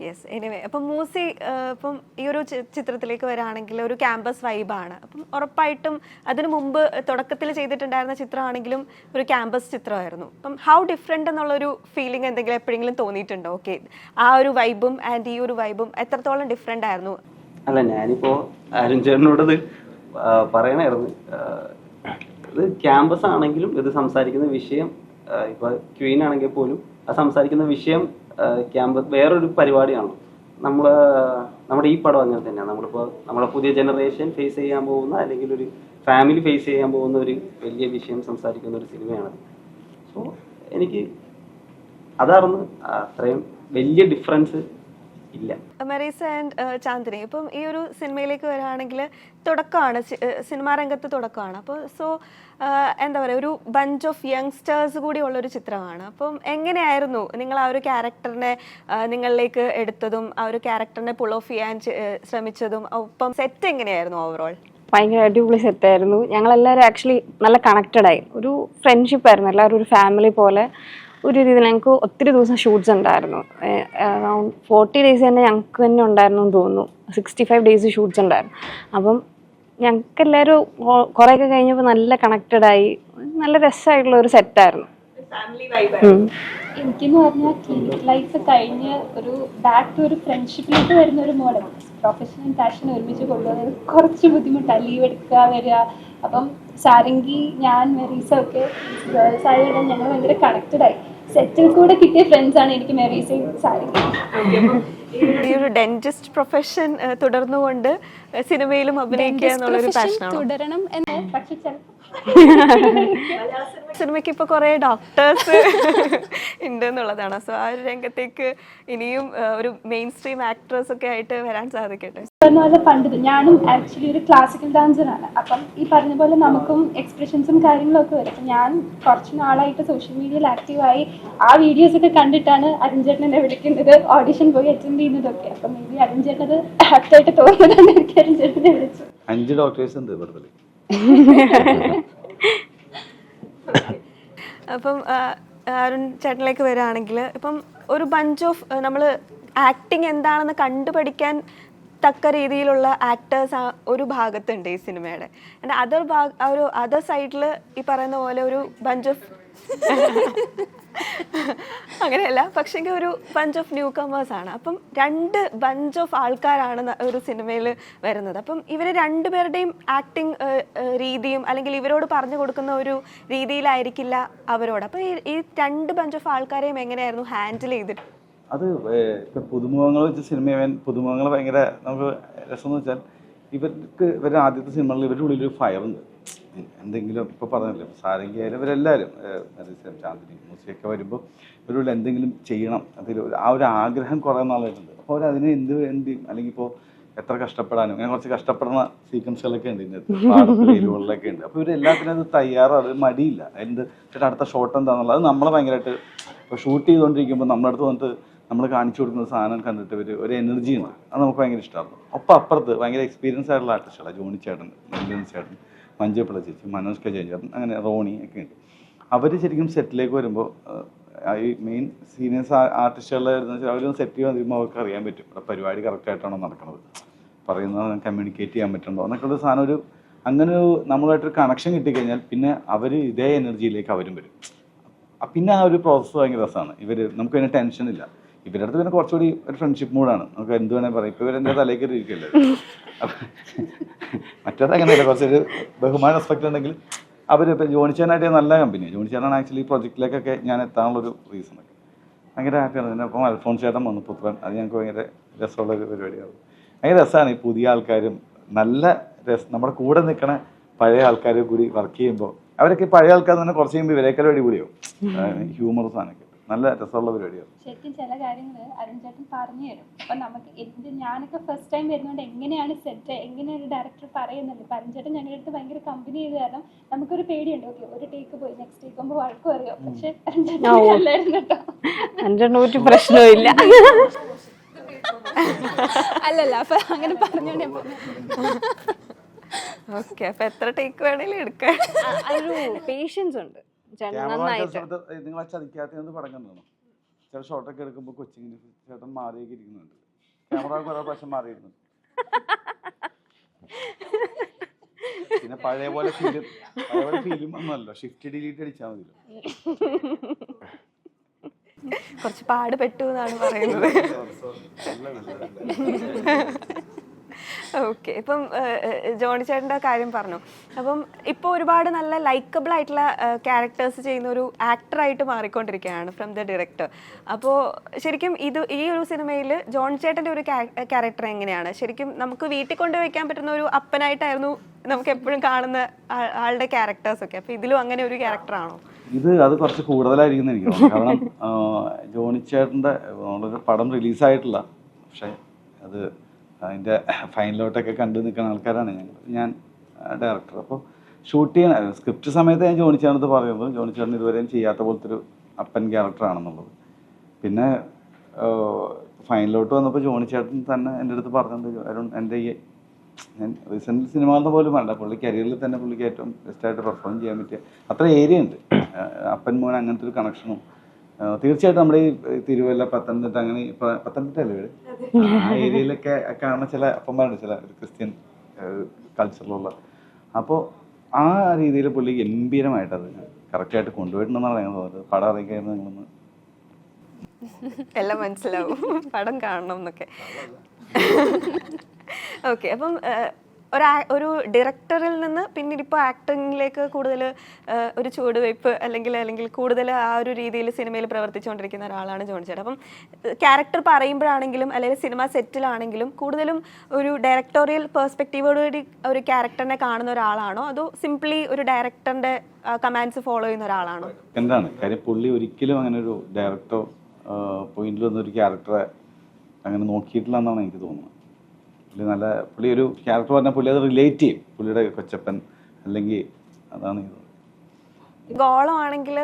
യെസ്, എനിവേ, അപ്പം മൂസി ഇപ്പം ഈ ഒരു ചിത്രത്തിലേക്ക് വരികയാണെങ്കിൽ ഒരു ക്യാമ്പസ് വൈബാണ്. അപ്പം ഉറപ്പായിട്ടും അതിനു മുമ്പ് തുടക്കത്തിൽ ചെയ്തിട്ടുണ്ടായിരുന്ന ചിത്രമാണെങ്കിലും ഒരു ക്യാമ്പസ് ചിത്രമായിരുന്നു. അപ്പം ഹൗ ഡിഫറെൻ്റ് എന്നുള്ളൊരു ഫീലിംഗ് എന്തെങ്കിലും എപ്പോഴെങ്കിലും തോന്നിയിട്ടുണ്ടോ? ഓക്കെ, ആ ഒരു വൈബും ആൻഡ് ഈ ഒരു വൈബും എത്രത്തോളം ഡിഫറെൻ്റ് ആയിരുന്നു? അല്ല, ഞാനിപ്പോ അരുൺ ചേട്ടനോടത് പറയണായിരുന്നു. ഇത് ക്യാമ്പസ് ആണെങ്കിലും ഇത് സംസാരിക്കുന്ന വിഷയം, ഇപ്പൊ ക്വീൻ ആണെങ്കിൽ പോലും അത് സംസാരിക്കുന്ന വിഷയം ക്യാമ്പസ് വേറൊരു പരിപാടിയാണ്. നമ്മുടെ ഈ പടം അങ്ങനെ തന്നെയാണ്. നമ്മളെ പുതിയ ജനറേഷൻ ഫേസ് ചെയ്യാൻ പോകുന്ന, അല്ലെങ്കിൽ ഒരു ഫാമിലി ഫേസ് ചെയ്യാൻ പോകുന്ന ഒരു വലിയ വിഷയം സംസാരിക്കുന്ന ഒരു സിനിമയാണ്. സോ എനിക്ക് അതായിരുന്നു, അത്രയും വലിയ ഡിഫറൻസ് ഇല്ല. മെറീസ ആൻഡ് ചാന്ദിനി, ഇപ്പം ഈ ഒരു സിനിമയിലേക്ക് വരികയാണെങ്കിൽ തുടക്കമാണ്, സിനിമാ രംഗത്ത് തുടക്കമാണ്. അപ്പോൾ എന്താ പറയുക, ഒരു ബഞ്ച് ഓഫ് യങ്സ്റ്റേഴ്സ് കൂടി ഉള്ളൊരു ചിത്രമാണ്. അപ്പം എങ്ങനെയായിരുന്നു നിങ്ങൾ ആ ഒരു ക്യാരക്ടറിനെ നിങ്ങളിലേക്ക് എടുത്തതും ആ ഒരു ക്യാരക്ടറിനെ പുൾ ഓഫ് ചെയ്യാൻ ശ്രമിച്ചതും? ഒപ്പം സെറ്റ് എങ്ങനെയായിരുന്നു ഓവറോൾ? ഭയങ്കര അടിപൊളി സെറ്റായിരുന്നു. ഞങ്ങളെല്ലാവരും ആക്ച്വലി നല്ല കണക്റ്റഡ് ആയി. ഒരു ഫ്രണ്ട്ഷിപ്പ് ആയിരുന്നു, എല്ലാവരും ഒരു ഫാമിലി പോലെ. ഒരു രീതിയിൽ ഞങ്ങൾക്ക് ഒത്തിരി ദിവസം ഷൂട്ട്സ് ഉണ്ടായിരുന്നു. അറൗണ്ട് 40 days തന്നെ ഞങ്ങൾക്ക് തന്നെ ഉണ്ടായിരുന്നു എന്ന് തോന്നുന്നു. 65 days ഷൂട്ട്സ് ഉണ്ടായിരുന്നു. അപ്പം ഞങ്ങൾക്ക് എല്ലാവരും കുറേയൊക്കെ കഴിഞ്ഞപ്പോൾ നല്ല കണക്റ്റഡ് ആയി. നല്ല രസമായിട്ടുള്ള ഒരു സെറ്റായിരുന്നു. എനിക്കെന്ന് പറഞ്ഞാൽ ക്ലിനിക് ലൈഫ് കഴിഞ്ഞ് ഒരു ബാക്ക് ടു ഒരു ഫ്രണ്ട്ഷിപ്പിലേക്ക് വരുന്ന ഒരു മോഡൽ. പ്രൊഫഷണൽ പാഷൻ ഒരുമിച്ച് കൊണ്ടുപോകുന്നത് കുറച്ച് ബുദ്ധിമുട്ടാണ്. ലീവ് എടുക്കുക, വരിക. അപ്പം സാരംഗി, ഞാൻ, മെറീസ ഒക്കെ ഗേൾസ് ആയതുകൊണ്ട് ഞങ്ങൾ ഭയങ്കര കണക്റ്റഡ് ആയി. സെറ്റിൽ കൂടെ കിട്ടിയ ഫ്രണ്ട്സാണ് എനിക്ക് മെറീസയും സാരംഗി. ഈ ഒരു ഡെന്റിസ്റ്റ് പ്രൊഫഷൻ തുടർന്നുകൊണ്ട് സിനിമയിലും അഭിനയിക്കുക എന്നുള്ളൊരു പാഷനാണ് തുടരണം എന്ന്. പക്ഷെ സിനിമയ്ക്ക് ഇപ്പോൾ കുറേ ഡോക്ടേഴ്സ് ഉണ്ട് എന്നുള്ളതാണ്. സോ ആ ഒരു രംഗത്തേക്ക് ഇനിയും ഒരു മെയിൻ സ്ട്രീം ആക്ട്രസ് ഒക്കെ ആയിട്ട് വരാൻ സാധിക്കട്ടെ. പറഞ്ഞ പോലെ പണ്ട് ഞാനും ആക്ച്വലി ഒരു ക്ലാസിക്കൽ ഡാൻസറാണ്. അപ്പം ഈ പറഞ്ഞ പോലെ നമുക്കും എക്സ്പ്രഷൻസും കാര്യങ്ങളൊക്കെ വരും. അപ്പം ഞാൻ കുറച്ച് നാളായിട്ട് സോഷ്യൽ മീഡിയയിൽ ആക്റ്റീവായി ആ വീഡിയോസ് ഒക്കെ കണ്ടിട്ടാണ് അരുൺ ചേട്ടനെ വിളിക്കുന്നത്, ഓഡിഷൻ പോയി അറ്റൻഡ് ചെയ്യുന്നതൊക്കെ. അപ്പം മേ ബി അരുൺ ചേട്ടനത് ആക്റ്റായിട്ട് തോന്നുന്നതാണ് എനിക്ക് അരുൺ ചേട്ടനെ വിളിച്ചത്. 5 ഡോക്ടേഴ്സ് ഉണ്ട് വെറുതെ. അപ്പം അരുൺ ചേട്ടനിലേക്ക് വരികയാണെങ്കിൽ ഇപ്പം ഒരു ബഞ്ച് ഓഫ് നമ്മൾ ആക്ടിങ് എന്താണെന്ന് കണ്ടുപഠിക്കാൻ തക്ക രീതിയിലുള്ള ആക്ടേഴ്സ് ഒരു ഭാഗത്തുണ്ട് ഈ സിനിമയുടെ. ഒരു അതർ സൈഡിൽ ഈ പറയുന്ന പോലെ ഒരു ബഞ്ച് ഓഫ് അങ്ങനെയല്ല, പക്ഷെങ്കിൽ ഒരു ബഞ്ച് ഓഫ് ന്യൂ കമേഴ്സ് ആണ്. അപ്പം 2 ബഞ്ച് ഓഫ് ആൾക്കാരാണ് ഒരു സിനിമയിൽ വരുന്നത്. അപ്പം ഇവർ രണ്ടുപേരുടെയും ആക്ടിങ് രീതിയും അല്ലെങ്കിൽ ഇവരോട് പറഞ്ഞു കൊടുക്കുന്ന ഒരു രീതിയിലായിരിക്കില്ല അവരോട്. അപ്പം ഈ 2 ബഞ്ച് ഓഫ് ആൾക്കാരെയും എങ്ങനെയായിരുന്നു ഹാൻഡിൽ ചെയ്തിട്ട്? അത് ഇപ്പം പുതുമുഖങ്ങൾ വെച്ച് സിനിമ പുതുമുഖങ്ങൾ ഭയങ്കര നമുക്ക് രസമെന്ന് വെച്ചാൽ ഇവരുടെ ആദ്യത്തെ സിനിമകളിൽ ഇവരുടെ ഉള്ളിലൊരു ഫയറുണ്ട്. എന്തെങ്കിലും ഇപ്പോൾ പറഞ്ഞില്ലേ സാരംഗി ആയാലും ഇവരെല്ലാവരും ചാന്ദിനി മൂസിയൊക്കെ വരുമ്പോൾ ഇവരുടെ എന്തെങ്കിലും ചെയ്യണം, അതിൽ ആ ഒരു ആഗ്രഹം കുറേ നാളായിട്ടുണ്ട്. അപ്പോൾ അവരതിനെ എന്ത് അല്ലെങ്കിൽ ഇപ്പോൾ എത്ര കഷ്ടപ്പെടാനും അങ്ങനെ കുറച്ച് കഷ്ടപ്പെടുന്ന സീക്വൻസുകളൊക്കെ ഉണ്ട് ഇതിനകത്ത്, പാടത്തിലൊക്കെ ഉണ്ട്. അപ്പോൾ ഇവരെല്ലാത്തിനും അത് തയ്യാറാണ്, അത് മടിയില്ല. ചേട്ടാ അടുത്ത ഷോട്ട് എന്താണെന്നുള്ളത് അത് നമ്മളെ ഭയങ്കരമായിട്ട് ഇപ്പോൾ ഷൂട്ട് ചെയ്തുകൊണ്ടിരിക്കുമ്പോൾ നമ്മളടുത്ത് വന്നിട്ട് നമ്മൾ കാണിച്ചു കൊടുക്കുന്ന സാധനം കണ്ടിട്ട് ഒരു എനർജി ഉണ്ട്, അത് നമുക്ക് ഭയങ്കര ഇഷ്ടമായിരുന്നു. ഒപ്പം അപ്പുറത്ത് ഭയങ്കര എക്സ്പീരിയൻസ് ആയിട്ടുള്ള ആർട്ടിസ്റ്റുകളാണ് ജോണി ചേട്ടൻ, നെല്ലിൻ ചേട്ടൻ, മഞ്ജുപിള്ള ചേച്ചി, മനോജ് കെ ജയൻ ചേട്ടൻ, അങ്ങനെ റോണി ഒക്കെ ഉണ്ട്. അവർ ശരിക്കും സെറ്റിലേക്ക് വരുമ്പോൾ ഈ മെയിൻ സീനിയേഴ്സ് ആർട്ടിസ്റ്റുകളെ അവരൊന്ന് സെറ്റ് ചെയ്യാൻ വരുമ്പോൾ അവർക്ക് അറിയാൻ പറ്റും ഇവിടെ പരിപാടി കറക്റ്റായിട്ടാണോ നടക്കുന്നത്, പറയുന്നത് കമ്മ്യൂണിക്കേറ്റ് ചെയ്യാൻ പറ്റുന്നുണ്ടോ എന്നൊക്കെയുള്ള സാധനം. അങ്ങനെ ഒരു നമ്മളായിട്ടൊരു കണക്ഷൻ കിട്ടിക്കഴിഞ്ഞാൽ പിന്നെ അവർ ഇതേ എനർജിയിലേക്ക് അവരും വരും. പിന്നെ ആ ഒരു പ്രോസസ്സ് ഭയങ്കര രസമാണ്. നമുക്ക് അതിന് ടെൻഷനില്ല. ഇവരുടെ അടുത്ത് പിന്നെ കുറച്ചുകൂടി ഒരു ഫ്രണ്ട്ഷിപ്പ് മൂഡാണ്, നമുക്ക് എന്ത് വേണമെങ്കിൽ പറയാം. ഇപ്പോൾ ഇവരെൻ്റെ തലേക്ക് ഇരിക്കില്ലേ, മറ്റേത് അങ്ങനെയല്ല, കുറച്ചൊരു ബഹുമാന റെസ്പെക്ട് ഉണ്ടെങ്കിൽ ഇപ്പം ജോണിച്ചാനായിട്ട് നല്ല കമ്പനിയാണ്. ജോണിച്ചാനാണ് ആക്ച്വലി ഈ പ്രൊജക്റ്റിലേക്കൊക്കെ ഞാൻ എത്താനുള്ളൊരു റീസണൊക്കെ. ഭയങ്കര ഹാപ്പിയാണ്. പിന്നെ അപ്പം അൽഫോൺസ് ചേട്ടൻ വന്നു, പുത്രൻ, അത് ഞങ്ങൾക്ക് ഭയങ്കര രസമുള്ളൊരു പരിപാടിയാണ്. ഭയങ്കര രസമാണ് ഈ പുതിയ ആൾക്കാരും നല്ല നമ്മുടെ കൂടെ നിൽക്കണ പഴയ ആൾക്കാരും കൂടി വർക്ക് ചെയ്യുമ്പോൾ അവരൊക്കെ പഴയ ആൾക്കാർ തന്നെ കുറച്ച് കഴിയുമ്പോൾ ഇവരേക്കാൾ അടിപൊളിയാവും. ഹ്യൂമർ സാധനമൊക്കെ നല്ല രസമുള്ള പരിപാടിയാണ്. ശരിക്കും ചില കാര്യങ്ങൾ അരുൺ ചേട്ടൻ പറഞ്ഞു തരും. അപ്പം നമുക്ക് ഞാനൊക്കെ ഫസ്റ്റ് ടൈം വരുന്നതുകൊണ്ട് എങ്ങനെയാണ് സെറ്റ്, എങ്ങനെ ഒരു ഡയറക്ടർ പറയുന്നില്ല. ഇപ്പം അരുൺ ചേട്ടൻ ഞങ്ങളുടെ അടുത്ത് ഭയങ്കര കമ്പനി ചെയ്ത് കാരണം നമുക്കൊരു പേടിയുണ്ട്. ഓക്കെ ഒരു ടേക്ക് പോയി നെക്സ്റ്റ് ടേക്ക് ആകുമ്പോൾ വഴക്കും അറിയാം. പക്ഷെ അരുൺ ചേട്ടൻ അല്ലായിരുന്നു കേട്ടോ, ഒരു പ്രശ്നവും അല്ലല്ല അപ്പൊ അങ്ങനെ പറഞ്ഞോണ്ടേ. ഓക്കെ, അപ്പൊ എത്ര ടേക്ക് വേണേലും എടുക്കാൻ ഒരു പേഷ്യൻസ് ഉണ്ട് നന്നായിട്ട്. നിങ്ങളെ ചതിക്കാത്ത പടം കണ്ടോ? ചില ഷോട്ടൊക്കെ എടുക്കുമ്പോൾ കൊച്ചിങ്ങനെ ചേട്ടൻ മാറിയൊക്കെ ഇരിക്കുന്നുണ്ട്, ക്യാമറ കുറെ പ്രാവശ്യം മാറിയിരുന്നുണ്ട്. പിന്നെ പഴയ പോലെ ഫിലിം ഒന്നുമല്ലോ, ഷിഫ്റ്റ് ഡിലീറ്റ് അടിച്ചാൽ മതിയല്ലോ. കുറച്ച് പാട് പെട്ടു എന്നാണ് പറയുന്നത്. ഓക്കെ, ഇപ്പം ജോണി ചേട്ടൻ്റെ കാര്യം പറഞ്ഞു. അപ്പം ഇപ്പോൾ ഒരുപാട് നല്ല ലൈക്കബിൾ ആയിട്ടുള്ള ക്യാരക്ടേഴ്സ് ചെയ്യുന്ന ഒരു ആക്ടറായിട്ട് മാറിക്കൊണ്ടിരിക്കുകയാണ് ഫ്രം ദ ഡയറക്ടർ. അപ്പോൾ ശരിക്കും ഈ ഒരു സിനിമയിൽ ജോണി ചേട്ടൻ്റെ ഒരു ക്യാരക്ടർ എങ്ങനെയാണ്? ശരിക്കും നമുക്ക് വീട്ടിൽ കൊണ്ടുവയ്ക്കാൻ പറ്റുന്ന ഒരു അപ്പനായിട്ടായിരുന്നു നമുക്ക് എപ്പോഴും കാണുന്ന ആളുടെ ക്യാരക്ടേഴ്സൊക്കെ. അപ്പോൾ ഇതിലും അങ്ങനെ ഒരു ക്യാരക്ടറാണോ? അത് കുറച്ച് കൂടുതലായിരിക്കും എനിക്ക് തോന്നുന്നു. കാരണം ജോണി ചേട്ടൻ്റെ പടം റിലീസായിട്ടില്ല, പക്ഷേ അത് അതിൻ്റെ ഫൈനലോട്ടൊക്കെ കണ്ടു നിൽക്കുന്ന ആൾക്കാരാണ് ഞാൻ ഡയറക്ടർ. അപ്പോൾ ഷൂട്ട് ചെയ്യാൻ സ്ക്രിപ്റ്റ് സമയത്ത് ഞാൻ ജോണി ചേട്ടനടുത്ത് പറയുന്നത് ജോണി ചേട്ടൻ ഇതുവരെയും ചെയ്യാത്ത പോലത്തെ ഒരു അപ്പൻ ക്യാരക്ടറാണെന്നുള്ളത്. പിന്നെ ഫൈനലോട്ട് വന്നപ്പോൾ ജോണി ചേട്ടൻ തന്നെ എൻ്റെ അടുത്ത് പറഞ്ഞത് അരുൺ, എൻ്റെ ഞാൻ റീസെൻ്റ് സിനിമകളുടെ പോലും വേണ്ട, പുള്ളി കരിയറിൽ തന്നെ പുള്ളിക്ക് ഏറ്റവും ബെസ്റ്റായിട്ട് പെർഫോം ചെയ്യാൻ പറ്റിയ അത്ര ഏരിയ ഉണ്ട്. അപ്പൻ മോൻ അങ്ങനത്തെ ഒരു കണക്ഷനും തീർച്ചയായിട്ടും നമ്മുടെ ഈ തിരുവല്ല, പത്തനംതിട്ട, അങ്ങനെ പത്തനംതിട്ട അല്ലേ വീട്, ആ ഏരിയയിലൊക്കെ കാണുന്ന ചില അപ്പന്മാരുണ്ട്, ചില ക്രിസ്ത്യൻ കൾച്ചറിലുള്ള. അപ്പോൾ ആ രീതിയിൽ പുള്ളി ഗംഭീരമായിട്ട് അത് കറക്റ്റായിട്ട് കൊണ്ടുപോയിട്ടുണ്ടെന്നാണ് ഞാൻ തോന്നുന്നത്. പടം അറിയിക്കായിരുന്നു നിങ്ങളൊന്ന് എല്ലാം മനസ്സിലാവും, പടം കാണണം എന്നൊക്കെ. ഓക്കെ, അപ്പം ഒരു ഡയറക്ടറിൽ നിന്ന് പിന്നീട് ഇപ്പോൾ ആക്ടിങ്ങിലേക്ക് കൂടുതൽ ഒരു ചുവടുവയ്പ് അല്ലെങ്കിൽ കൂടുതൽ ആ ഒരു രീതിയിൽ സിനിമയിൽ പ്രവർത്തിച്ചുകൊണ്ടിരിക്കുന്ന ഒരാളാണ് ജോണി ചേട്ടൻ. അപ്പം ക്യാരക്ടർ പറയുമ്പോഴാണെങ്കിലും അല്ലെങ്കിൽ സിനിമ സെറ്റിലാണെങ്കിലും കൂടുതലും ഒരു ഡയറക്ടോറിയൽ പെർസ്പെക്റ്റീവോടുകൂടി ഒരു ക്യാരക്ടറിനെ കാണുന്ന ഒരാളാണോ, അതോ സിംപ്ലി ഒരു ഡയറക്ടറിൻ്റെ കമാൻഡ്സ് ഫോളോ ചെയ്യുന്ന ഒരാളാണോ? എന്താണ് കാര്യം, പുള്ളി ഒരിക്കലും അങ്ങനെ ഒരു ഡയറക്ടർ പോയിന്റിൽ വന്നൊരു ക്യാരക്ടറെ അങ്ങനെ നോക്കിയിട്ടില്ല എന്നാണ് എനിക്ക് തോന്നുന്നത്. പുള്ളി ഒരു ക്യാരക്ടർ പറഞ്ഞാൽ പുള്ളി അത് റിലേറ്റ് ചെയ്യും, പുള്ളിയുടെ കൊച്ചപ്പൻ അല്ലെങ്കിൽ അതാണ് ഇത്. ഗോളമാണെങ്കിൽ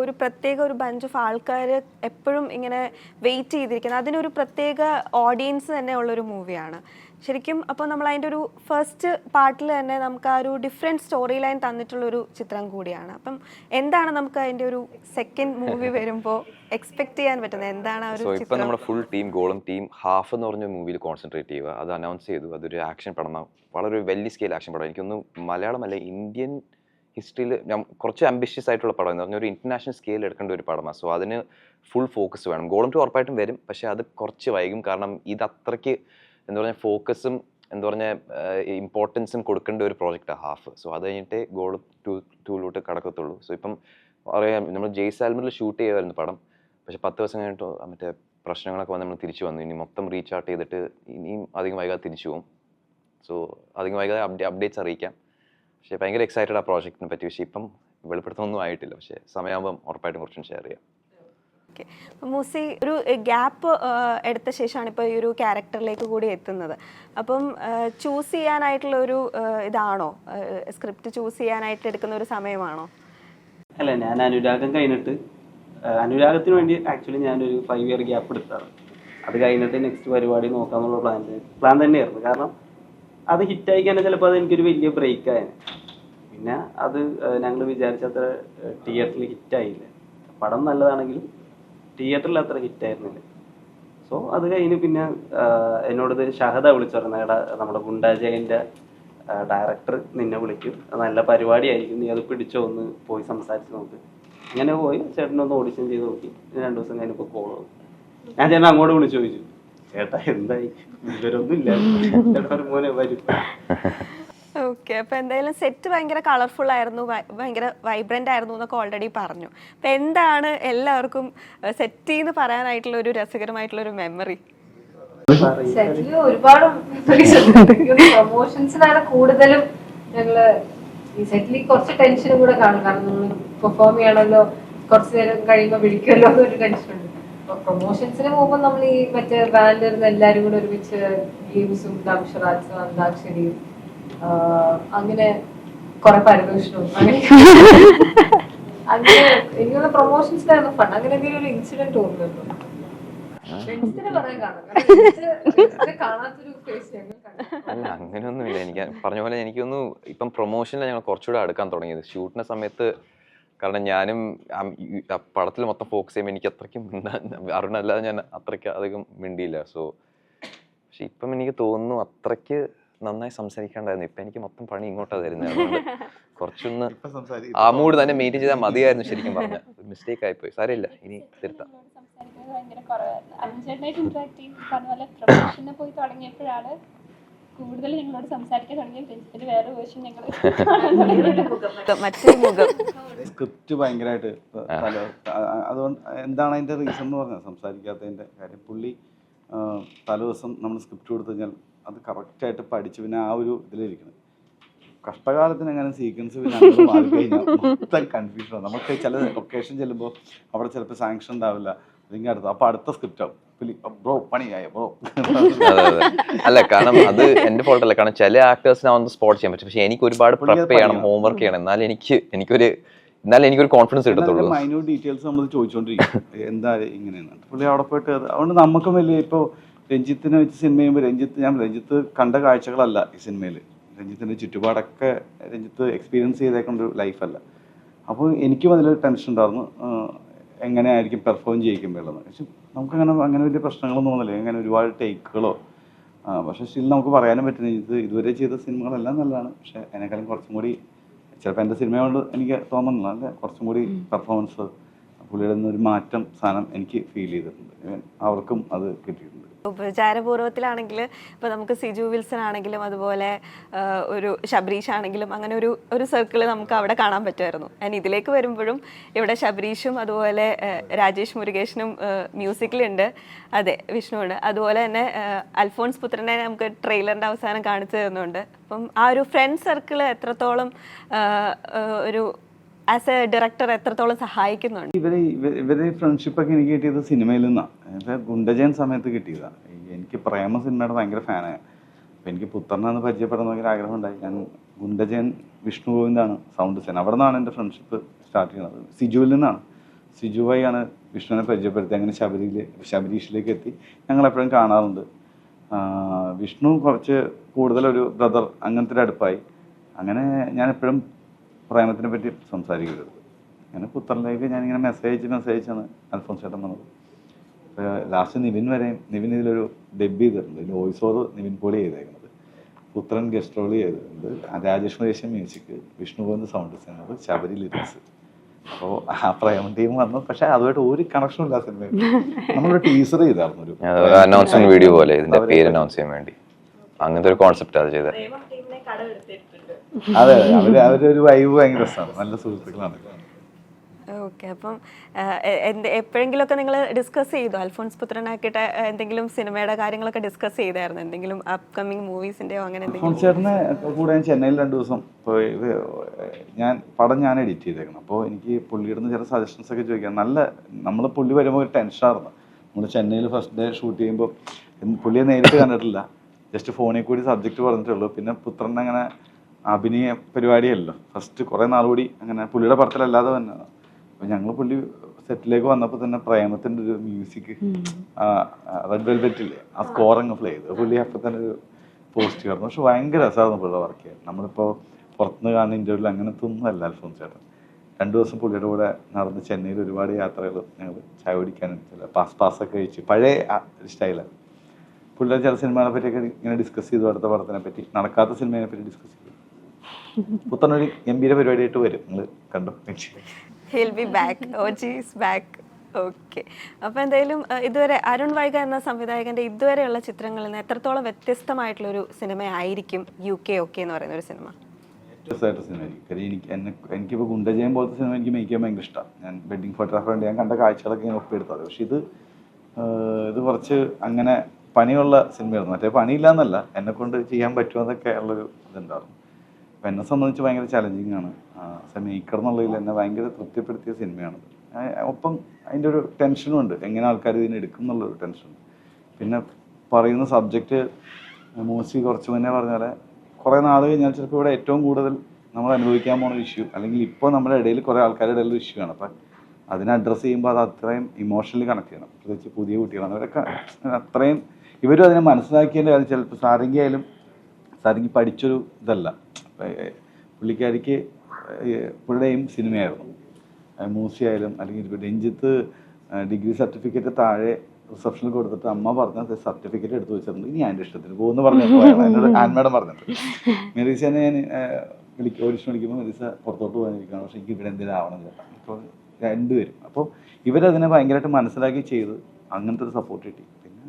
ഒരു പ്രത്യേക ഒരു ബഞ്ച് ഓഫ് ആൾക്കാർ എപ്പോഴും ഇങ്ങനെ വെയിറ്റ് ചെയ്തിരിക്കുന്നത്, അതിനൊരു പ്രത്യേക ഓഡിയൻസ് തന്നെ ഉള്ളൊരു മൂവിയാണ് ശരിക്കും. അപ്പോൾ നമ്മൾ അതിൻ്റെ ഒരു ഫസ്റ്റ് പാർട്ടിൽ തന്നെ നമുക്ക് ആ ഒരു ഡിഫറെൻറ്റ് സ്റ്റോറി ലൈൻ തന്നിട്ടുള്ളൊരു ചിത്രം കൂടിയാണ്. അപ്പം എന്താണ് നമുക്ക് അതിൻ്റെ ഒരു സെക്കൻഡ് മൂവി വരുമ്പോൾ എക്സ്പെക്ട് ചെയ്യാൻ പറ്റുന്നത്? എന്താണ് ആ ഒരു ചിത്രം? ഇപ്പം നമ്മുടെ ഫുൾ ടീം ഗോളം ടീം ഹാഫ് എന്ന് പറഞ്ഞ മൂവിയിൽ കോൺസെൻട്രേറ്റ് ചെയ്യുക, അത് അനൗൺസ് ചെയ്തു. അതൊരു ആക്ഷൻ പടം, വളരെ വലിയ സ്കെയിൽ ആക്ഷൻ പടം. എനിക്കൊന്ന് മലയാളമല്ല ഇന്ത്യൻ ഹിസ്റ്ററിയിൽ കുറച്ച് അംബിഷ്യസ് ആയിട്ടുള്ള പടം എന്ന് പറഞ്ഞാൽ ഒരു ഇന്റർനാഷണൽ സ്കെയിൽ എടുക്കേണ്ട ഒരു പടമാണ്. സോ അതിന് ഫുൾ ഫോക്കസ് വേണം. ഗോളം 2 ഉറപ്പായിട്ടും വരും, പക്ഷേ അത് കുറച്ച് വൈകും. കാരണം ഇത് അത്രയ്ക്ക് എന്താ പറഞ്ഞാൽ ഫോക്കസും എന്താ പറഞ്ഞാൽ ഇമ്പോർട്ടൻസും കൊടുക്കേണ്ട ഒരു പ്രോജക്റ്റാണ് ഹാഫ്. സോ അത് കഴിഞ്ഞിട്ടേ ഗോൾ 2 കടക്കത്തുള്ളൂ. സോ ഇപ്പം അറിയാം, നമ്മൾ ജയ്സാൽമറിൽ ഷൂട്ട് ചെയ്യുമായിരുന്നു പടം, പക്ഷെ 10 ദിവസം കഴിഞ്ഞിട്ട് മറ്റേ പ്രശ്നങ്ങളൊക്കെ വന്ന് നമ്മൾ തിരിച്ചു വന്നു. ഇനി മൊത്തം റീചാർട്ട് ചെയ്തിട്ട് ഇനിയും അധികം വൈകാതെ തിരിച്ചു പോകും. സോ അധികം വൈകാതെ അപ്ഡേറ്റ്സ് അറിയിക്കാം. പക്ഷേ ഭയങ്കര എക്സൈറ്റഡ് ആ പ്രോജക്റ്റിനെ പറ്റി. പക്ഷേ ഇപ്പം വെളിപ്പെടുത്തൊന്നും ആയിട്ടില്ല. പക്ഷേ സമയമാകുമ്പം ഉറപ്പായിട്ടും കുറച്ചും ഷെയർ ചെയ്യാം. ഓക്കെ, മൂസി ഒരു ഗ്യാപ്പ് എടുത്ത ശേഷമാണ് ഇപ്പോൾ ഈ ഒരു ക്യാരക്ടറിലേക്ക് കൂടി എത്തുന്നത്. അപ്പം ചൂസ് ചെയ്യാനായിട്ടുള്ള ഒരു ഇതാണോ, സ്ക്രിപ്റ്റ് ചൂസ് ചെയ്യാനായിട്ട് എടുക്കുന്ന ഒരു സമയമാണോ? അല്ല, ഞാൻ അനുരാഗം കഴിഞ്ഞിട്ട് അനുരാഗത്തിന് വേണ്ടി ആക്ച്വലി ഞാനൊരു 5 ഇയർ ഗ്യാപ്പ് എടുത്താണ്. അത് കഴിഞ്ഞിട്ട് നെക്സ്റ്റ് പരിപാടി നോക്കാന്നുള്ള പ്ലാൻ തന്നെയായിരുന്നു. കാരണം അത് ഹിറ്റായി കഴിഞ്ഞാൽ ചിലപ്പോൾ അത് എനിക്കൊരു വലിയ ബ്രേക്ക് ആയിരുന്നു. പിന്നെ അത് ഞങ്ങൾ വിചാരിച്ചത്ര തിയേറ്ററിൽ ഹിറ്റായില്ല. പടം നല്ലതാണെങ്കിലും തിയേറ്ററിൽ അത്ര ഹിറ്റായിരുന്നില്ല. സോ അത് കഴിഞ്ഞ് പിന്നെ എന്നോട് ഷഹദ വിളിച്ചു പറഞ്ഞു, എടാ നമ്മുടെ ഗുണ്ടാജയൻ്റെ ഡയറക്ടർ നിന്നെ വിളിക്കും, നല്ല പരിപാടിയായിരിക്കും, നീ അത് പിടിച്ചോ, ഒന്ന് പോയി സംസാരിച്ച് നോക്ക്. അങ്ങനെ പോയി ചേട്ടനൊന്ന് ഓഡിഷൻ ചെയ്ത് നോക്കി. 2 ദിവസം കഴിഞ്ഞപ്പോൾ കോൾ വന്നു. ഞാൻ ചേട്ടൻ അങ്ങോട്ട് വിളിച്ചു ചോദിച്ചു, ചേട്ടാ എന്തായി, ഇവരൊന്നും ഇല്ല, ചേട്ടാ മോനെ വരും. ഓക്കെ, അപ്പോൾ എന്തായാലും സെറ്റ് ഭയങ്കര കളർഫുൾ ആയിരുന്നു, ഭയങ്കര വൈബ്രൻ്റ് ആയിരുന്നു എന്നൊക്കെ ഓൾറെഡി പറഞ്ഞു. അപ്പം എന്താണ് എല്ലാവർക്കും സെറ്റിൽ നിന്ന് പറയാനായിട്ടുള്ള ഒരു രസകരമായിട്ടുള്ള ഒരു മെമ്മറി? സെറ്റില് ഒരുപാട് പ്രൊമോഷൻസിനാണ് കൂടുതലും ഞങ്ങള് ഈ സെറ്റിൽ കുറച്ച് ടെൻഷനും കൂടെ കാണും. കാരണം നമ്മൾ പെർഫോം ചെയ്യണമല്ലോ, കുറച്ചു നേരം കഴിയുമ്പോൾ വിളിക്കുമല്ലോ എന്നൊരു ടെൻഷനുണ്ട്. അപ്പൊ പ്രൊമോഷൻസിന് പോകുമ്പോൾ നമ്മൾ ഈ മറ്റേ ബാൻഡിൽ ഇരുന്ന് എല്ലാവരും കൂടെ ഒരുമിച്ച് ഗെയിംസും അക്ഷരാസും അന്താക്ഷരിയും അങ്ങനെ കുറെ പരദൂഷണവും അങ്ങനെ എനിക്കുള്ള പ്രൊമോഷൻസിലായിരുന്നു ഫൺ. അങ്ങനെ എന്തെങ്കിലും ഒരു ഇൻസിഡന്റ് തോന്നുന്നുണ്ടോ? അല്ല, അങ്ങനെയൊന്നുമില്ല. എനിക്ക് പറഞ്ഞ പോലെ എനിക്കൊന്ന് ഇപ്പം പ്രൊമോഷനിൽ ഞങ്ങൾ കുറച്ചുകൂടെ അടുക്കാൻ തുടങ്ങിയത് ഷൂട്ടിൻ്റെ സമയത്ത്. കാരണം ഞാനും പടത്തിൽ മൊത്തം ഫോക്കസ് ചെയ്യുമ്പോൾ എനിക്ക് അത്രയ്ക്കും അരുണല്ലാതെ ഞാൻ അത്രയ്ക്ക് അധികം മിണ്ടിയില്ല. സോ പക്ഷെ ഇപ്പം എനിക്ക് തോന്നുന്നു അത്രയ്ക്ക് നന്നായി സംസാരിക്കാണ്ടായിരുന്നു. ഇപ്പം എനിക്ക് മൊത്തം പണി ഇങ്ങോട്ടാണ് തരുന്നത്. അതുകൊണ്ട് കുറച്ചൊന്ന് ആ മൂഡ് തന്നെ മെയിൻറ്റെയിൻ ചെയ്താൽ മതിയായിരുന്നു. ശരിക്കും പറഞ്ഞ മിസ്റ്റേക്ക് ആയിപ്പോയി, സാരമില്ല, ഇനി തിരുത്താം. ഭയങ്കര കുറവായിരുന്നു. അരുൺചേട്ടനായിട്ട് ഇന്ററാക്ട് ചെയ്ത് പറഞ്ഞ പോലെ പ്രൊമോഷന് പോയി തുടങ്ങിയപ്പോഴാണ് കൂടുതൽ ഞങ്ങളോട് സംസാരിക്കാൻ തുടങ്ങിയത്. രഞ്ജിത്തിന്റെ വേറെ വേർഷൻ ഞങ്ങൾ മറ്റൊരു മുഖം സ്ക്രിപ്റ്റ് ഭയങ്കരമായിട്ട് അതുകൊണ്ട് എന്താണ് അതിൻ്റെ റീസൺ എന്ന് പറഞ്ഞാൽ സംസാരിക്കാത്തതിൻ്റെ കാര്യം. പുള്ളി തലേദിവസം നമ്മൾ സ്ക്രിപ്റ്റ് കൊടുത്തു കഴിഞ്ഞാൽ അത് കറക്റ്റായിട്ട് പഠിച്ച് പിന്നെ ആ ഒരു ഇതിലിരിക്കണം. കഷ്ടകാലത്തിന് അങ്ങനെ സീക്വൻസ് പിന്നെ അങ്ങോട്ട് മാറിക്കഴിഞ്ഞാൽ മൊത്തം കൺഫ്യൂഷനാണ്. നമുക്ക് ചില ലൊക്കേഷൻ ചെല്ലുമ്പോൾ അവിടെ ചിലപ്പോൾ സാങ്ഷൻ ഉണ്ടാവില്ല, അല്ലെങ്കിൽ അപ്പോൾ അടുത്ത സ്ക്രിപ്റ്റ് ആവും, ബ്രോ പണിയായ ബ്രോ. അല്ല, കാരണം അത് എന്റെ ഫോൾട്ട് അല്ല. കാരണം ചില ആക്ടേഴ്സിന് ഓൺ ദ സ്പോട്ട് ചെയ്യാൻ പറ്റും. പക്ഷെ എനിക്ക് ഒരുപാട് പ്രിപ്പയർ ചെയ്യണം, ഹോംവർക്ക് ചെയ്യണം. എന്നാലും എനിക്കൊരു കോൺഫിഡൻസ് കിട്ടത്തുള്ളൂ. മൈന്യൂട്ട് ഡീറ്റെയിൽസ് നമ്മൾ ചോദിച്ചുകൊണ്ടിരിക്കും, എന്താ ഇങ്ങനെയാണ്. പുള്ളി അവിടെ പോയിട്ട് അതുകൊണ്ട് നമുക്കും വലിയ ഇപ്പോൾ രഞ്ജിത്തിനെ വെച്ച് സിനിമ ചെയ്യുമ്പോൾ രഞ്ജിത്ത് കണ്ട കാഴ്ചകളല്ല ഈ സിനിമയിൽ. രഞ്ജിത്തിൻ്റെ ചുറ്റുപാടൊക്കെ രഞ്ജിത്ത് എക്സ്പീരിയൻസ് ചെയ്തേക്കൊണ്ട ഒരു ലൈഫല്ല. അപ്പോൾ എനിക്കും അതിലൊരു ടെൻഷൻ ഉണ്ടായിരുന്നു, എങ്ങനെയായിരിക്കും പെർഫോം ചെയ്യിക്കുമ്പോഴുള്ളത്. പക്ഷെ നമുക്കങ്ങനെ വലിയ പ്രശ്നങ്ങളൊന്നും തോന്നില്ല, അങ്ങനെ ഒരുപാട് ടേക്കുകളോ. പക്ഷേ സ്റ്റിൽ നമുക്ക് പറയാനും പറ്റുന്ന ഇതുവരെ ചെയ്ത സിനിമകളെല്ലാം നല്ലതാണ്. പക്ഷേ അതിനേക്കാളും കുറച്ചും കൂടി ചിലപ്പോൾ എൻ്റെ സിനിമയോട് എനിക്ക് തോന്നുന്നില്ല, അല്ലെ കുറച്ചും കൂടി പെർഫോമൻസ് പുള്ളിയുടെ ഒരു മാറ്റം സാധനം എനിക്ക് ഫീൽ ചെയ്തിട്ടുണ്ട്. അവർക്കും അത് കിട്ടിയിട്ടുണ്ട്. ഉപചാരപൂർവ്വത്തിലാണെങ്കിൽ ഇപ്പോൾ നമുക്ക് സിജു വിൽസൺ ആണെങ്കിലും അതുപോലെ ഒരു ശബരീഷ് ആണെങ്കിലും അങ്ങനെ ഒരു സർക്കിൾ നമുക്ക് അവിടെ കാണാൻ പറ്റുമായിരുന്നു. ആൻഡ് ഇതിലേക്ക് വരുമ്പോഴും ഇവിടെ ശബരീഷും അതുപോലെ രാജേഷ് മുരുകേഷനും മ്യൂസിക്കിലുണ്ട്, അതെ വിഷ്ണുവുണ്ട്. അതുപോലെ തന്നെ അൽഫോൺസ് പുത്രനെ നമുക്ക് ട്രെയിലറിൻ്റെ അവസാനം കാണിച്ചു തരുന്നുണ്ട്. അപ്പം ആ ഒരു ഫ്രണ്ട് സർക്കിൾ എത്രത്തോളം ഒരു ആസ് എ ഡയറക്ടർ എത്രത്തോളം സഹായിക്കുന്നുണ്ട്? ഇവരെ ഫ്രണ്ട്ഷിപ്പൊക്കെ എനിക്ക് കിട്ടിയത് സിനിമയിൽ നിന്നാണ്. ഗുണ്ടജയൻ സമയത്ത് കിട്ടിയതാണ്. എനിക്ക് പ്രേമ സിനിമയുടെ ഭയങ്കര ഫാനാണ്. അപ്പം എനിക്ക് പുത്രനെന്ന് പരിചയപ്പെടാൻ ഭയങ്കര ആഗ്രഹം ഉണ്ടായി. ഞാൻ ഗുണ്ടജയൻ വിഷ്ണു ഗോവിന്ദാണ് സൗണ്ട് ഡിസൈൻ. അവിടെ നിന്നാണ് എൻ്റെ ഫ്രണ്ട്ഷിപ്പ് സ്റ്റാർട്ട് ചെയ്യുന്നത്. സിജുവിൽ നിന്നാണ്. സിജു വഴിയാണ് വിഷ്ണുവിനെ പരിചയപ്പെടുത്തി. അങ്ങനെ ശബരീഷിലേക്ക് എത്തി. ഞങ്ങളെപ്പോഴും കാണാറുണ്ട്. വിഷ്ണു കുറച്ച് കൂടുതലൊരു ബ്രദർ അങ്ങനത്തെ ഒരു അടുപ്പായി. അങ്ങനെ ഞാനെപ്പോഴും പ്രേമത്തിനെ പറ്റി സംസാരിക്കരുത്. അങ്ങനെ പുത്രനിലേക്ക് ഞാനിങ്ങനെ മെസ്സേജാണ് അൽഫോൺസ് ചേട്ടൻ വന്നത്. ഇപ്പോൾ ലാസ്റ്റ് നിവിൻ ഇതിലൊരു ഡബ് ചെയ്തിട്ടുണ്ട്. ഇതിൽ വോയിസ് ഓവർ നിവിൻ പോളി ചെയ്തേക്കുന്നത്, പുത്രൻ ഗസ്റ്റ് റോൾ ചെയ്തിട്ടുണ്ട്, Rajesh Murukesan music, Vishnu Govind sound designer, Sabari lyrics. അപ്പോൾ ആ പ്രേമ ടീം വന്നു. പക്ഷെ അതുമായിട്ട് ഒരു കണക്ഷനും ഇല്ല സിനിമയിൽ. നമ്മളൊരു ടീസർ ചെയ്തായിരുന്നു, ഒരു അനൗൺസ്മെന്റ് വീഡിയോ പോലെ ഇതിന്റെ പേര് അനൗൺസ് ചെയ്യാൻ വേണ്ടി. അങ്ങനത്തെ ഒരു കോൺസെപ്റ്റ് അത് ചെയ്തത്. അതെ, അവരൊരു വൈബ് ഭയങ്കര രസമാണ്. നല്ല സുഹൃത്തുക്കളാണ്. ഓക്കെ, അപ്പം എപ്പോഴെങ്കിലുമൊക്കെ നിങ്ങൾ ഡിസ്കസ് ചെയ്തു അൽഫോൺസ് പുത്രനാക്കിയിട്ട് എന്തെങ്കിലും സിനിമയുടെ കാര്യങ്ങളൊക്കെ ഡിസ്കസ് ചെയ്തായിരുന്നു, എന്തെങ്കിലും അപ്കമിങ് മൂവീസിൻ്റെയോ അങ്ങനെ എന്തെങ്കിലും? ചേട്ടനെ കൂടെ ഞാൻ ചെന്നൈയിൽ 2 ദിവസം പോയി. ഞാൻ എഡിറ്റ് ചെയ്തേക്കണം. അപ്പോൾ എനിക്ക് പുള്ളിയുടെ നിന്ന് ചില സജഷൻസ് ഒക്കെ ചോദിക്കാം. നമ്മൾ പുള്ളി വരുമ്പോൾ ഒരു ടെൻഷനായിരുന്നു. നമ്മൾ ചെന്നൈയിൽ ഫസ്റ്റ് ഡേ ഷൂട്ട് ചെയ്യുമ്പോൾ പുള്ളിയെ നേരിട്ട് കണ്ടിട്ടില്ല, ജസ്റ്റ് ഫോണിൽ കൂടി സബ്ജക്റ്റ് പറഞ്ഞിട്ടുള്ളൂ. പിന്നെ പുത്രൻ അങ്ങനെ അഭിനയ പരിപാടിയല്ലോ, ഫസ്റ്റ് കുറേ നാൾ കൂടി അങ്ങനെ പുള്ളിയുടെ പടത്തിലല്ലാതെ തന്നെ. അപ്പോൾ ഞങ്ങൾ പുള്ളി സെറ്റിലേക്ക് വന്നപ്പോൾ തന്നെ പ്രേമത്തിൻ്റെ ഒരു മ്യൂസിക്, റെഡ് വെൽവെറ്റില്ലേ, ആ സ്കോർ അങ്ങ് പ്ലേ ചെയ്തു. പുള്ളി അപ്പോൾ തന്നെ ഒരു പോസിറ്റീവ് ആയിരുന്നു. പക്ഷെ ഭയങ്കര രസമായിരുന്നു പുള്ളിയുടെ വർക്ക് ചെയ്യാൻ. നമ്മളിപ്പോൾ പുറത്തുനിന്ന് കാണുന്ന ഇൻ്റർവ്യൂവിൽ അങ്ങനത്തെ ഒന്നും അല്ല അൽഫോൺസ് ചേട്ടൻ. 2 ദിവസം പുള്ളിയുടെ കൂടെ നടന്ന് ചെന്നൈയിൽ ഒരുപാട് യാത്രകൾ ഞങ്ങൾ ചായ കുടിക്കാനും ചില പാസ്സൊക്കെ കഴിച്ച് പഴയ സ്റ്റൈലാണ്. പുള്ളിയുടെ ചില സിനിമകളെ പറ്റിയൊക്കെ ഇങ്ങനെ ഡിസ്കസ് ചെയ്തു, അടുത്ത പടത്തിനെ പറ്റി, നടക്കാത്ത സിനിമയെ പറ്റി ഡിസ്കസ് ചെയ്തു. പുത്തനൊരു ഗംഭീര പരിപാടിയായിട്ട് വരും, നിങ്ങൾ കണ്ടു. He'll be back. OG is back. Okay, അപ്പോൾ എന്തായാലും ഇതുവരെ അരുൺ വൈഗ എന്ന സംവിധായകൻ്റെ ഇതുവരെയുള്ള ചിത്രങ്ങളിൽ നിന്ന് എത്രത്തോളം വ്യത്യസ്തമായിട്ടുള്ളൊരു സിനിമയായിരിക്കും UK OK എന്ന് പറയുന്ന ഒരു സിനിമ? വ്യത്യസ്തമായിട്ട് സിനിമയായിരിക്കും. കാര്യം എനിക്കിപ്പോൾ ഗുണ്ടജയം പോലത്തെ സിനിമ എനിക്ക് മേക്ക് ചെയ്യാൻ ഭയങ്കര ഇഷ്ടമാണ്. ഞാൻ വെഡിങ് ഫോട്ടോഗ്രാഫറുണ്ട്, ഞാൻ കണ്ട കാഴ്ചകളൊക്കെ ഞാൻ ഒപ്പിയെടുത്തത്. പക്ഷെ ഇത് കുറച്ച് അങ്ങനെ പണിയുള്ള സിനിമയായിരുന്നു. മറ്റേ പണിയില്ല എന്നല്ല, എന്നെക്കൊണ്ട് ചെയ്യാൻ പറ്റുമെന്നൊക്കെ ഉള്ളൊരു ഇതുണ്ടായിരുന്നു. അപ്പോൾ എന്നെ സംബന്ധിച്ച് ഭയങ്കര ചലഞ്ചിങ് ആണ്. മേക്കർ എന്നുള്ളതിൽ എന്നെ ഭയങ്കര തൃപ്തിപ്പെടുത്തിയ സിനിമയാണ്. ഒപ്പം അതിൻ്റെ ഒരു ടെൻഷനും ഉണ്ട്, എങ്ങനെ ആൾക്കാർ ഇതിനെ എടുക്കും എന്നുള്ളൊരു ടെൻഷനുണ്ട്. പിന്നെ പറയുന്ന സബ്ജക്റ്റ് മോശി കുറച്ച് മുന്നേ പറഞ്ഞ പോലെ കുറേ നാൾ കഴിഞ്ഞാൽ ചിലപ്പോൾ ഇവിടെ ഏറ്റവും കൂടുതൽ നമ്മൾ അനുഭവിക്കാൻ പോകുന്ന ഒരു ഇഷ്യൂ, അല്ലെങ്കിൽ ഇപ്പോൾ നമ്മുടെ ഇടയിൽ കുറേ ആൾക്കാരുടെ ഇടയിൽ ഒരു ഇഷ്യൂ ആണ്. അപ്പം അതിനെ അഡ്രസ്സ് ചെയ്യുമ്പോൾ അത് അത്രയും ഇമോഷണലി കണക്ട് ചെയ്യണം. പ്രത്യേകിച്ച് പുതിയ കുട്ടികളാണ് അവരൊക്കെ, അത്രയും ഇവരും അതിനെ മനസ്സിലാക്കിയതിൻ്റെ കാര്യം. ചിലപ്പോൾ സാരംഗി ആയാലും, സാരംഗി പഠിച്ചൊരു ഇതല്ല, പുള്ളിക്കാരിക്ക് പുള്ളിയുടെയും സിനിമയായിരുന്നു. മൂസി ആയാലും, അല്ലെങ്കിൽ രഞ്ജിത്ത് ഡിഗ്രി സർട്ടിഫിക്കറ്റ് താഴെ റിസപ്ഷനിൽ കൊടുത്തിട്ട് അമ്മ പറഞ്ഞ സർട്ടിഫിക്കറ്റ് എടുത്ത് വെച്ചിട്ടുണ്ട്, ഇനി എൻ്റെ ഇഷ്ടത്തിന് പോകുമെന്ന് പറഞ്ഞിട്ട് എന്നോട് ആൻമേഡം പറഞ്ഞിട്ടുണ്ട്. മെറീസനെ ഞാൻ ഓഡിഷൻ വിളിക്കുമ്പോൾ മെറീസ പുറത്തോട്ട് പോകാനിരിക്കണം, പക്ഷേ എനിക്ക് ഇവിടെ എന്തെങ്കിലും ആവണം ചേട്ടാ. ഇപ്പോൾ രണ്ടുപേരും അപ്പോൾ ഇവരതിനെ ഭയങ്കരമായിട്ട് മനസ്സിലാക്കി ചെയ്ത് അങ്ങനത്തെ ഒരു സപ്പോർട്ട് കിട്ടി. പിന്നെ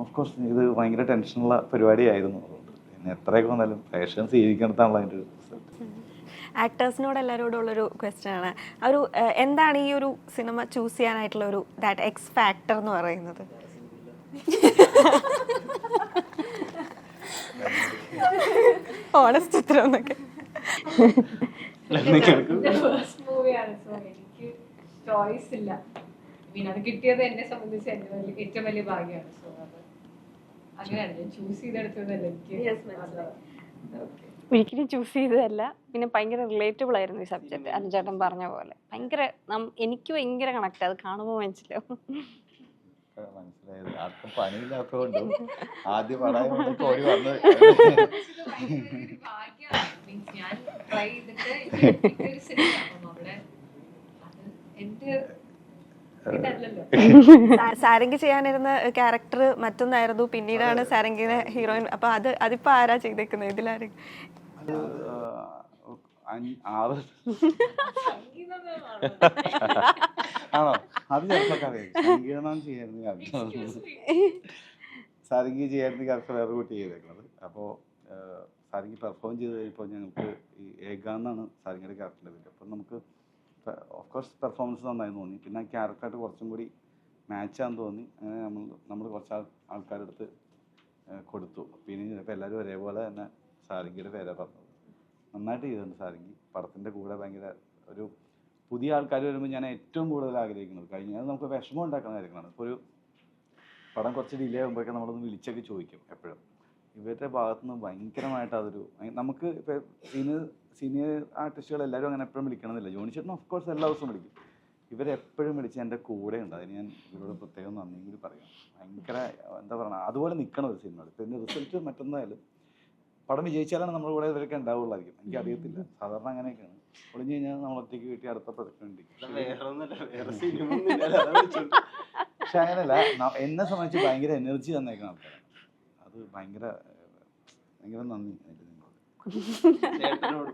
ഓഫ്കോഴ്സ് ഇത് ഭയങ്കര ടെൻഷനുള്ള പരിപാടിയായിരുന്നു. അതുകൊണ്ട് പിന്നെ എത്രയൊക്കെ വന്നാലും പ്രേക്ഷകൻ സ്വീകരിക്കണത്താണല്ലോ അതിൻ്റെ ഒരു റിസൾട്ട്. ആക്ടേഴ്സിനോട് എല്ലാവരോടും ഉള്ളൊരു ക്വസ്റ്റ്യൻ ആണ്, ഒരു എന്താണ് ഈ ഒരു സിനിമ ചൂസ് ചെയ്യാനായിട്ടുള്ള ഒരു ദാറ്റ് എക്സ് ഫാക്ടർ എന്ന് പറയുന്നത്? ഓണസ്റ്റ് ചിത്രം എന്നൊക്കെ മൂവിയാണ്, സോ എനിക്ക് ചോയ്സ് ഇല്ല. പിന്നെ അത് കിട്ടിയത് എന്നെ സംബന്ധിച്ച് ഏറ്റവും വലിയ ഭാഗ്യമാണ്. സോ അത് അങ്ങനെയാണ് ഞാൻ ചൂസ് ചെയ്തെടുത്തതല്ല. എനിക്ക് ഒരിക്കലും ചൂസ് ചെയ്തതല്ല. പിന്നെ ഭയങ്കര റിലേറ്റബിൾ ആയിരുന്നു ഈ സബ്ജക്റ്റ്. അനുചേട്ടൻ പറഞ്ഞ പോലെ ഭയങ്കര എനിക്ക് ഭയങ്കര കണക്ട്, അത് കാണുമ്പോൾ മനസ്സിലാവും. മനസ്സിലായത് ആർക്കും പണിയില്ലാത്തതുകൊണ്ട് ആദ്യം പടായി ഓടി വന്നത്. ഞാൻ ട്രൈ ചെയ്തിട്ട് സാരംഗി ചെയ്യാനിരുന്ന ക്യാരക്ടർ മറ്റൊന്നായിരുന്നു, പിന്നീടാണ് സാരംഗിനെ ഹീറോയിൻ. അപ്പൊ അതിപ്പോ ആരാ ചെയ്തേക്കുന്നത്? ഇതിലാരും ആണോ? അത് ചിലപ്പോൾ സംഗീതം ചെയ്യായിരുന്നു. സാരംഗി ചെയ്യായിരുന്നു ക്യാരക്ടർ വേറെ കുട്ടി ചെയ്തേക്കുന്നത്. അപ്പോൾ സാരംഗി പെർഫോം ചെയ്ത് കഴിയുമ്പോൾ ഞങ്ങൾക്ക് ഈ ഏക എന്നാണ് സാരംഗിയുടെ ക്യാരക്ടറിൻ്റെ പേര്. അപ്പം നമുക്ക് ഓഫ്കോഴ്സ് പെർഫോമൻസ് നന്നായി തോന്നി. പിന്നെ ആ ക്യാരക്ടറായിട്ട് കുറച്ചും കൂടി മാച്ചാന്ന് തോന്നി. അങ്ങനെ നമ്മൾ കുറച്ച് ആൾക്കാരുടെ അടുത്ത് കൊടുത്തു. പിന്നെ ചിലപ്പോൾ എല്ലാവരും ഒരേപോലെ തന്നെ സാരംഗിയുടെ പേരാണ് പറഞ്ഞത്. നന്നായിട്ട് ചെയ്തിട്ടുണ്ട് സാരംഗി. പടത്തിൻ്റെ കൂടെ ഭയങ്കര ഒരു പുതിയ ആൾക്കാർ വരുമ്പോൾ ഞാൻ ഏറ്റവും കൂടുതൽ ആഗ്രഹിക്കുന്നത്, കഴിഞ്ഞാൽ നമുക്ക് വിഷമം ഉണ്ടാക്കുന്ന കാര്യങ്ങളാണ്. ഇപ്പോൾ ഒരു പടം കുറച്ച് ഡിലേ ആകുമ്പോഴൊക്കെ നമ്മളൊന്ന് വിളിച്ചൊക്കെ ചോദിക്കും എപ്പോഴും. ഇവരുടെ ഭാഗത്തുനിന്ന് ഭയങ്കരമായിട്ട് അതൊരു നമുക്ക് ഇപ്പോൾ സീനിയർ ആർട്ടിസ്റ്റുകൾ എല്ലാവരും അങ്ങനെ എപ്പോഴും വിളിക്കണമെന്നില്ല. ജോണി ചേട്ടൻ ഓഫ് കോഴ്സ് എല്ലാ ദിവസവും വിളിക്കും. ഇവരെപ്പോഴും വിളിച്ച് എൻ്റെ കൂടെ ഉണ്ട്. അതിന് ഞാൻ ഇവരോട് പ്രത്യേകം നന്ദിയും കൂടി പറയാം. ഭയങ്കര എന്താ പറയുക, അതുപോലെ നിൽക്കണം ഒരു സിനിമ. ഇപ്പം ഇതിൻ്റെ റിസൾട്ട് മറ്റൊന്നായാലും പടം വിജയിച്ചാലാണ് നമ്മൾ കൂടെ ഇവരൊക്കെ ഉണ്ടാവുള്ളായിരിക്കും. എനിക്കറിയത്തില്ല, സാധാരണ അങ്ങനെയൊക്കെയാണ്. ഒളിഞ്ഞു കഴിഞ്ഞാൽ നമ്മൾ ഒറ്റയ്ക്ക് വീട്ടിൽ അടുത്ത പ്രൊജക്റ്റ് ഉണ്ട്. പക്ഷെ അങ്ങനെയല്ല, എന്നെ സംബന്ധിച്ച് ഭയങ്കര എനർജി തന്നേക്കുന്ന ആൾക്കാരാണ്. അത് ഭയങ്കര നന്ദി നിങ്ങളോട്.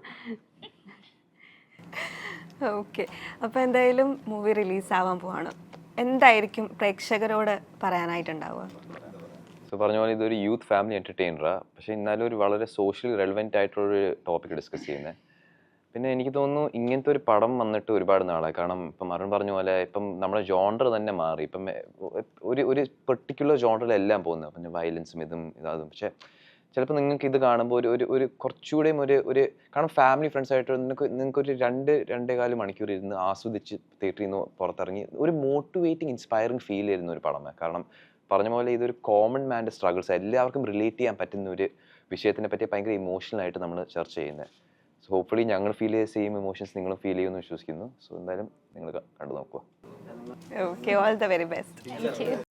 ഓക്കെ, അപ്പോൾ എന്തായാലും മൂവി റിലീസാവാൻ പോവാണ്. എന്തായിരിക്കും പ്രേക്ഷകരോട് പറയാനായിട്ടുണ്ടാവുക? സോ പറഞ്ഞ പോലെ ഇതൊരു യൂത്ത് ഫാമിലി എൻ്റർടൈനറാണ്, പക്ഷേ എന്നാലും ഒരു വളരെ സോഷ്യലി റെലവെൻ്റ് ആയിട്ടുള്ളൊരു ടോപ്പിക് ഡിസ്കസ് ചെയ്യുന്നത്. പിന്നെ എനിക്ക് തോന്നുന്നു ഇങ്ങനത്തെ ഒരു പടം വന്നിട്ട് ഒരുപാട് നാളായി. കാരണം ഇപ്പം അരുൺ പറഞ്ഞ പോലെ ഇപ്പം നമ്മുടെ ജോണർ തന്നെ മാറി. ഇപ്പം ഒരു പെർട്ടിക്കുലർ ജോണറിലെല്ലാം പോകുന്നത്. പിന്നെ വയലൻസും ഇതും അതും. പക്ഷെ ചിലപ്പോൾ നിങ്ങൾക്ക് ഇത് കാണുമ്പോൾ ഒരു കുറച്ചുകൂടെയും ഒരു കാരണം ഫാമിലി ഫ്രണ്ട്സായിട്ട് നിങ്ങൾക്കൊരു 2-2.25 മണിക്കൂർ ഇരുന്ന് ആസ്വദിച്ച് തിയേറ്ററിൽ നിന്ന് പുറത്തിറങ്ങി ഒരു മോട്ടിവേറ്റിംഗ് ഇൻസ്പയറിംഗ് ഫീൽ ചെയ്യുന്ന ഒരു പടമാണ്. കാരണം പറഞ്ഞ പോലെ ഇതൊരു കോമൺ മാൻ്റെ സ്ട്രഗിൾസ്, എല്ലാവർക്കും റിലേറ്റ് ചെയ്യാൻ പറ്റുന്ന ഒരു വിഷയത്തിനെ പറ്റി ഭയങ്കര ഇമോഷണലായിട്ട് നമ്മൾ ചർച്ച ചെയ്യുന്നത്. സോ ഹോപ്പ്ഫുള്ളി ഞങ്ങൾ ഫീൽ ചെയ്ത സെയിം ഇമോഷൻസ് നിങ്ങളും ഫീൽ ചെയ്യുമെന്ന് വിശ്വസിക്കുന്നു. സോ എന്തായാലും നിങ്ങൾ കണ്ടു നോക്കുക. Okay, all the very best.